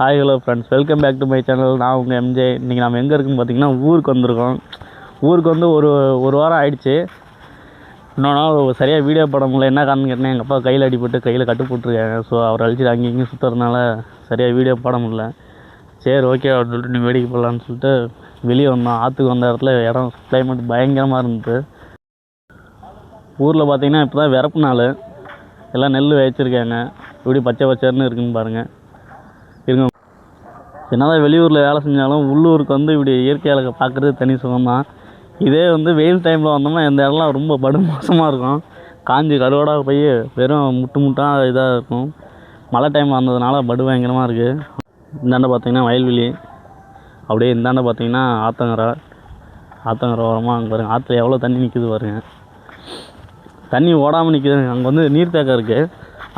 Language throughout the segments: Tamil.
Hi hello friends, welcome back to my channel. நான் உங்கள் எம்ஜே. இன்றைக்கி நம்ம எங்கே இருக்குன்னு பார்த்தீங்கன்னா ஊருக்கு வந்திருக்கோம். ஊருக்கு வந்து ஒரு வாரம் ஆகிடுச்சு. இன்னொன்று சரியாக வீடியோ போட முடியல. என்ன காரணம் கேட்டேன்னா, எங்கள் அப்பா கையில் அடிபட்டு கையில் கட்டு போட்டிருக்காங்க. ஸோ அவர் அழிச்சிட்டு அங்கேயும் இங்கேயும் சுற்றுறதுனால சரியாக வீடியோ போட முடியல. சரி ஓகே அப்படின்னு சொல்லிட்டு நீ வேடிக்கை போடலான்னு சொல்லிட்டு வெளியே வந்தோம். ஆற்றுக்கு வந்த இடத்துல இடம் கிளைமேட் பயங்கரமாக இருந்தது. ஊரில் பார்த்தீங்கன்னா இப்போ தான் விறப்பு நாள். எல்லாம் நெல் வச்சிருக்காங்க. எப்படி பச்சை பச்சைன்னு இருக்குன்னு பாருங்கள். இருங்க, என்னதான் வெளியூரில் வேலை செஞ்சாலும் உள்ளூருக்கு வந்து இப்படி இயற்கை அழகை பார்க்குறது தனி சுகம்தான். இதே வந்து வெயில் டைமில் வந்தோம்னா இந்த இடம்லாம் ரொம்ப மோசமாக இருக்கும். காஞ்சி கருவாடாக போய் வெறும் முட்டாக இதாக இருக்கும். மழை டைம் வந்ததுனால பயங்கரமாக இருக்குது. இந்தாண்ட பார்த்தீங்கன்னா வயல்வெளி, அப்படியே இந்தாண்ட பார்த்தீங்கன்னா ஆற்றங்கரை ஓரமாக அங்கே பாருங்கள். ஆற்றுல எவ்வளோ தண்ணி நிற்கிது பாருங்கள். தண்ணி ஓடாமல் நிற்கிது. அங்கே வந்து நீர்த்தேக்கம் இருக்குது,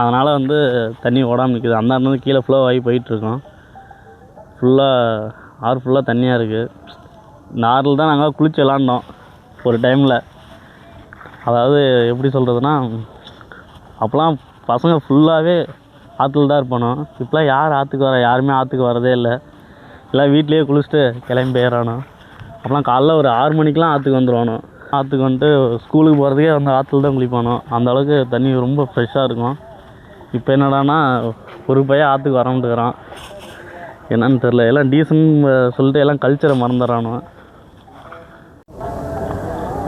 அதனால் வந்து தண்ணி ஓடாமல் நிற்கிது. அந்த வந்து கீழே ஃப்ளோ ஆகி போயிட்டுருக்கோம். ஆறு ஃபுல்லாக தண்ணியாக இருக்குது. இந்த ஆறில் தான் நாங்கள் குளிச்சு விளாண்டோம் ஒரு டைமில். அதாவது எப்படி சொல்கிறதுனா, அப்போலாம் பசங்க ஃபுல்லாகவே ஆற்றுல தான் இருப்பானோ. இப்போலாம் யார் ஆற்றுக்கு யாருமே ஆற்றுக்கு வரதே இல்லை. எல்லாம் வீட்லேயே குளிச்சுட்டு கிளம்பி போயிடறானோ. அப்போலாம் காலைல ஒரு 6 மணிக்கெலாம் ஆற்றுக்கு வந்துடுவானோ. ஆற்றுக்கு வந்துட்டு ஸ்கூலுக்கு போகிறதுக்கே வந்து ஆற்றுல தான் குளிப்பானோ. அந்தளவுக்கு தண்ணி ரொம்ப ஃப்ரெஷ்ஷாக இருக்கும். இப்போ என்னடானா ஒரு பையன் ஆற்றுக்கு வரமாட்டுக்கிறான். என்னன்னு தெரில. எல்லாம் டீசன்ட் சொல்லிட்டு எல்லாம் கல்ச்சரை மறந்துடுறானோ.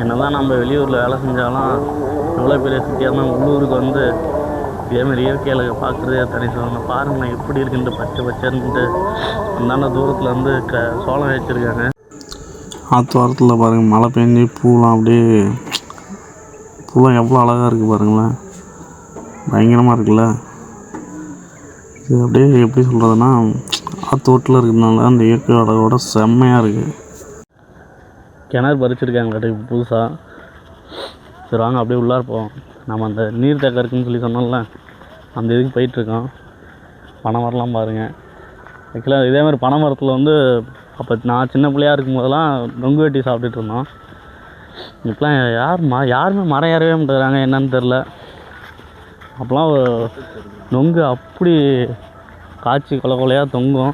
என்ன தான் நம்ம வெளியூரில் வேலை செஞ்சாலும் எவ்வளோ பெரிய சிட்டியாக இருந்தால் உள்ளூருக்கு வந்து இதேமாதிரி இயற்கையில் பார்க்குறதே தனி சொல்லணும். பாருங்கள் எப்படி இருக்குன்ட்டு பச்சை பச்சைன்ட்டு. அந்தாண்ட தூரத்தில் வந்து சோளம் வச்சுருக்காங்க. ஆற்று வாரத்தில் பாருங்கள் மழை பெஞ்சு பூலாம் அப்படியே பூலாம் எவ்வளோ அழகாக இருக்குது பாருங்களேன். பயங்கரமாக இருக்குல்ல. இது அப்படியே எப்படி சொல்கிறதுனா, ஆற்று ஓட்டில் இருக்கிறதுனால அந்த இயற்கை அழகோட செம்மையாக இருக்குது. கிணறு பறிச்சிருக்காங்க புதுசாக. சரி வாங்க அப்படியே உள்ளார போவோம். நம்ம அந்த நீர் தேக்கம் இருக்குதுன்னு சொல்லி சொன்னோம்ல, அந்த இதுக்கு போயிட்டுருக்கோம். பனை மரம்லாம் பாருங்கள். ஆக்சுவலாக இதேமாதிரி பனை மரத்தில் வந்து அப்போ நான் சின்ன பிள்ளையாக இருக்கும் போதெல்லாம் நொங்கு வெட்டி சாப்பிட்டுட்டு இருந்தோம். இப்போலாம் யாருமே மரம் ஏறவே மாட்டேங்கிறாங்க. என்னன்னு தெரில. அப்போலாம் நொங்கு அப்படி காய்ச்சி கொலையாக தொங்கும்.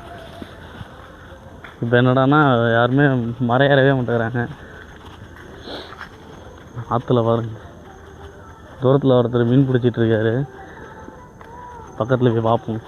இப்போ என்னடானா யாருமே மரம் ஏறவே மாட்டேங்கிறாங்க. ஆற்றுல பாருங்க, தூரத்தில் ஒருத்தர் மீன் பிடிச்சிட்ருக்காரு. பக்கத்தில் போய் பார்ப்போம்.